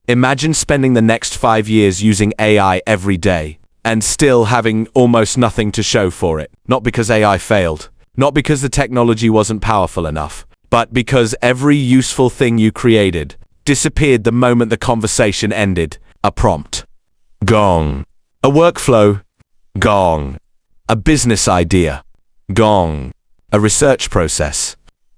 Imagine spending the next 5 years using AI every day and still having almost nothing to show for it. Not because AI failed, not because the technology wasn't powerful enough, but because every useful thing you created disappeared the moment the conversation ended. A prompt. Gone. A workflow. Gone. A business idea. Gone. A research process.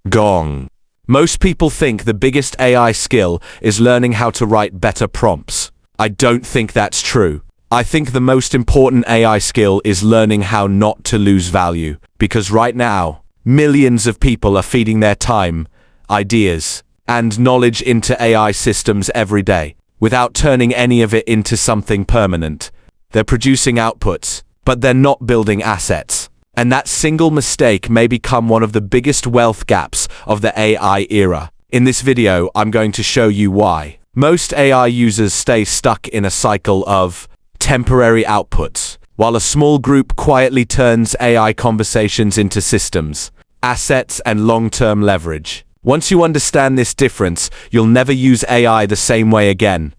Gone. Most people think the biggest AI skill is learning how to write better prompts. I don't think that's true. I think the most important AI skill is learning how not to lose value, because right now, millions of people are feeding their time, ideas, and knowledge into AI systems every day, without turning any of it into something permanent. They're producing outputs, but they're not building assets. And that single mistake may become one of the biggest wealth gaps of the AI era. In this video, I'm going to show you why. Most AI users stay stuck in a cycle of temporary outputs, while a small group quietly turns AI conversations into systems, assets, and long-term leverage. Once you understand this difference, you'll never use AI the same way again.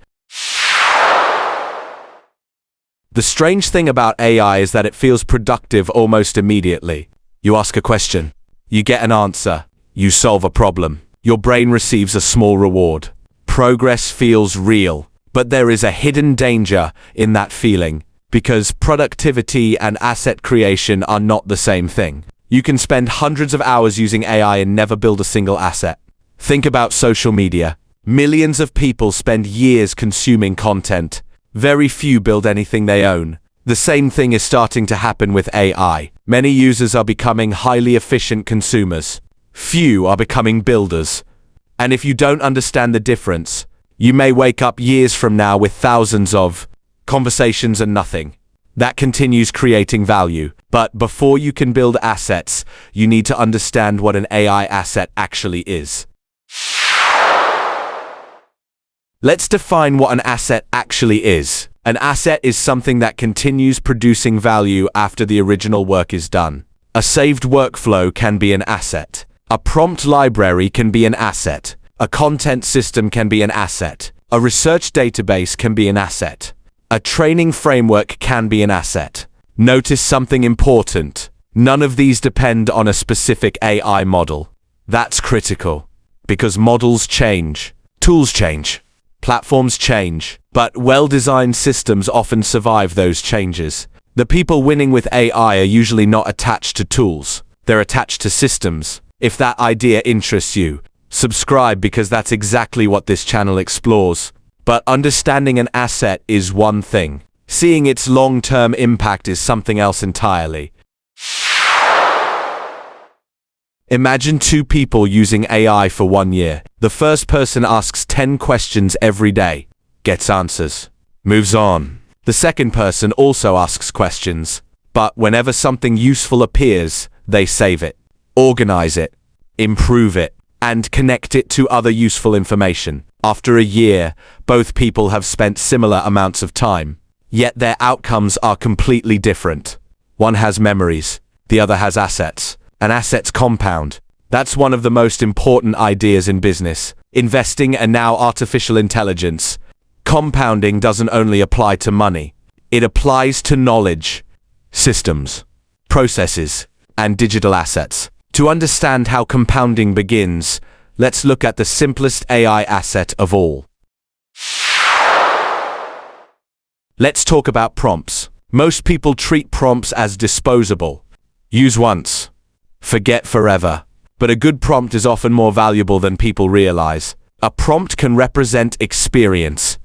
The strange thing about AI is that it feels productive almost immediately. You ask a question, you get an answer, you solve a problem, your brain receives a small reward. Progress feels real, but there is a hidden danger in that feeling, because productivity and asset creation are not the same thing. You can spend hundreds of hours using AI and never build a single asset. Think about social media. Millions of people spend years consuming content. Very few build anything they own. The same thing is starting to happen with AI. Many users are becoming highly efficient consumers. Few are becoming builders. And if you don't understand the difference, you may wake up years from now with thousands of conversations and nothing. That continues creating value. But before you can build assets, you need to understand what an AI asset actually is. Let's define what an asset actually is. An asset is something that continues producing value after the original work is done. A saved workflow can be an asset. A prompt library can be an asset. A content system can be an asset. A research database can be an asset. A training framework can be an asset. Notice something important. None of these depend on a specific AI model. That's critical, because models change, tools change, platforms change, but well-designed systems often survive those changes. The people winning with AI are usually not attached to tools. They're attached to systems. If that idea interests you, subscribe, because that's exactly what this channel explores. But understanding an asset is one thing. Seeing its long-term impact is something else entirely. Imagine two people using AI for 1 year. The first person asks 10 questions every day, gets answers, moves on. The second person also asks questions, but whenever something useful appears, they save it, organize it, improve it, and connect it to other useful information. After a year, both people have spent similar amounts of time, yet their outcomes are completely different. One has memories, the other has assets. And assets compound. That's one of the most important ideas in business, investing, and now artificial intelligence. Compounding doesn't only apply to money. It applies to knowledge, systems, processes, and digital assets. To understand how compounding begins, let's look at the simplest AI asset of all. Let's talk about prompts. Most people treat prompts as disposable. Use once, forget forever. But a good prompt is often more valuable than people realize. A prompt can represent experience,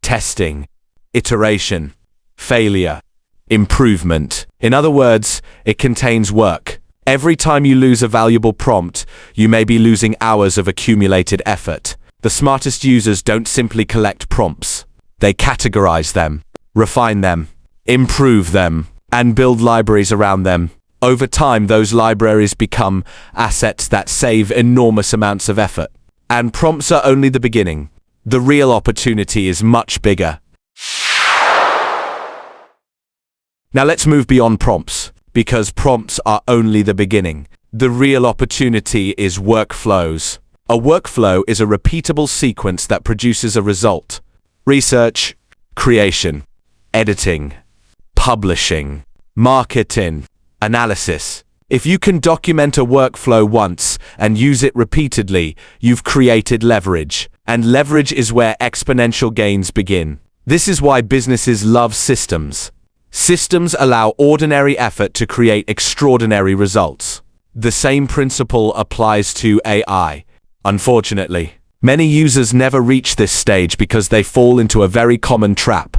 testing, iteration, failure, improvement. In other words, it contains work. Every time you lose a valuable prompt, you may be losing hours of accumulated effort. The smartest users don't simply collect prompts. They categorize them, refine them, improve them, and build libraries around them. Over time, those libraries become assets that save enormous amounts of effort. And prompts are only the beginning. The real opportunity is much bigger. Now let's move beyond prompts, because prompts are only the beginning. The real opportunity is workflows. A workflow is a repeatable sequence that produces a result. research, creation, editing, publishing, marketing, analysis. If you can document a workflow once and use it repeatedly, you've created leverage. And leverage is where exponential gains begin. This is why businesses love systems. Systems allow ordinary effort to create extraordinary results. The same principle applies to AI. Unfortunately, many users never reach this stage because they fall into a very common trap.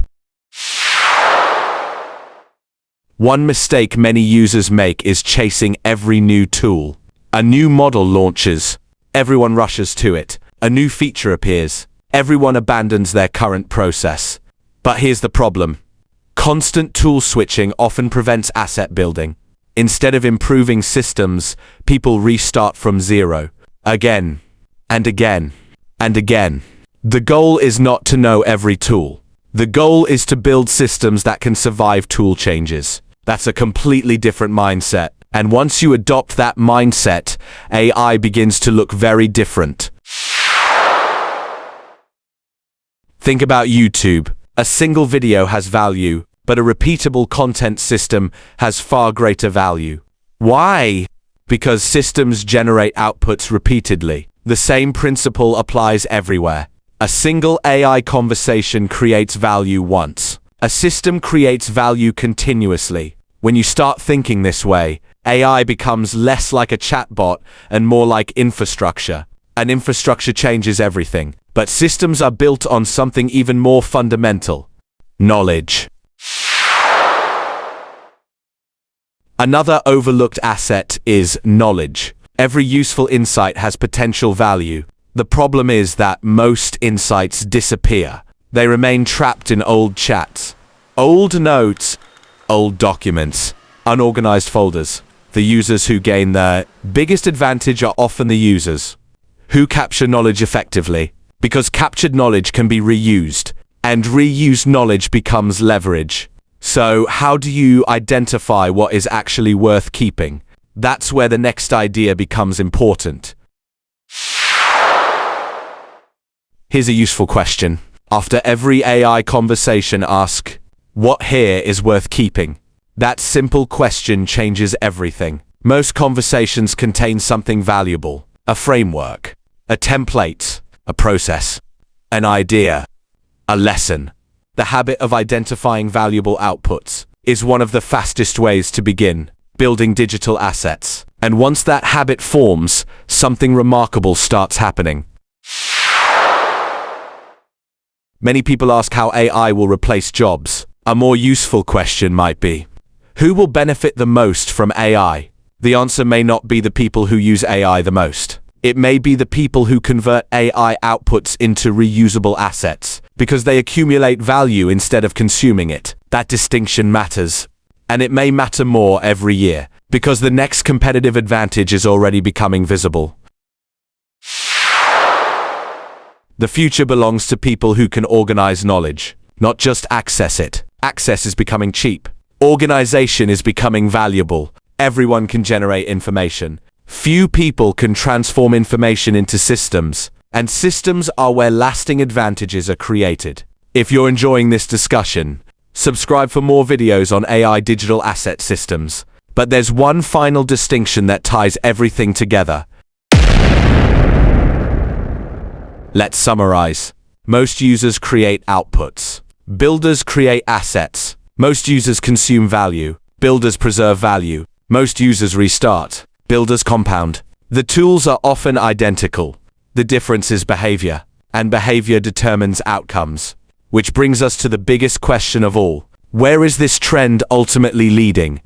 One mistake many users make is chasing every new tool. A new model launches. Everyone rushes to it. A new feature appears. Everyone abandons their current process. But here's the problem. Constant tool switching often prevents asset building. Instead of improving systems, people restart from zero. Again, and again, and again. The goal is not to know every tool. The goal is to build systems that can survive tool changes. That's a completely different mindset. And once you adopt that mindset, AI begins to look very different. Think about YouTube. A single video has value, but a repeatable content system has far greater value. Why? Because systems generate outputs repeatedly. The same principle applies everywhere. A single AI conversation creates value once. A system creates value continuously. When you start thinking this way, AI becomes less like a chatbot and more like infrastructure. And infrastructure changes everything. But systems are built on something even more fundamental: knowledge. Another overlooked asset is knowledge. Every useful insight has potential value. The problem is that most insights disappear. They remain trapped in old chats, old notes, old documents, unorganized folders. The users who gain the biggest advantage are often the users who capture knowledge effectively, because captured knowledge can be reused, and reused knowledge becomes leverage. So how do you identify what is actually worth keeping? That's where the next idea becomes important. Here's a useful question. After every AI conversation, ask, what here is worth keeping? That simple question changes everything. Most conversations contain something valuable: a framework, a template, a process, an idea, a lesson. The habit of identifying valuable outputs is one of the fastest ways to begin building digital assets. And once that habit forms, something remarkable starts happening. Many people ask how AI will replace jobs. A more useful question might be, who will benefit the most from AI? The answer may not be the people who use AI the most. It may be the people who convert AI outputs into reusable assets, because they accumulate value instead of consuming it. That distinction matters. And it may matter more every year, because the next competitive advantage is already becoming visible. The future belongs to people who can organize knowledge, not just access it. Access is becoming cheap. Organization is becoming valuable. Everyone can generate information. Few people can transform information into systems, and systems are where lasting advantages are created. If you're enjoying this discussion, subscribe for more videos on AI digital asset systems. But there's one final distinction that ties everything together. Let's summarize. Most users create outputs. Builders create assets. Most users consume value. Builders preserve value. Most users restart. Builders compound. The tools are often identical. The difference is behavior, and behavior determines outcomes. Which brings us to the biggest question of all. Where is this trend ultimately leading?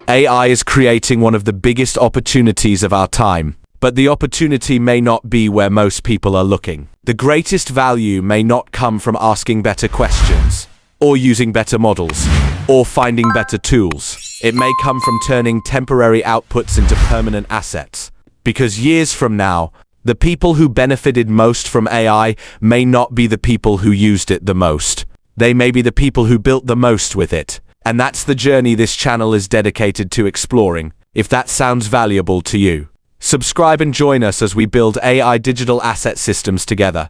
AI is creating one of the biggest opportunities of our time. But the opportunity may not be where most people are looking. The greatest value may not come from asking better questions, or using better models, or finding better tools. It may come from turning temporary outputs into permanent assets. Because years from now, the people who benefited most from AI may not be the people who used it the most. They may be the people who built the most with it. And that's the journey this channel is dedicated to exploring. If that sounds valuable to you, Subscribe and join us as we build AI digital asset systems together.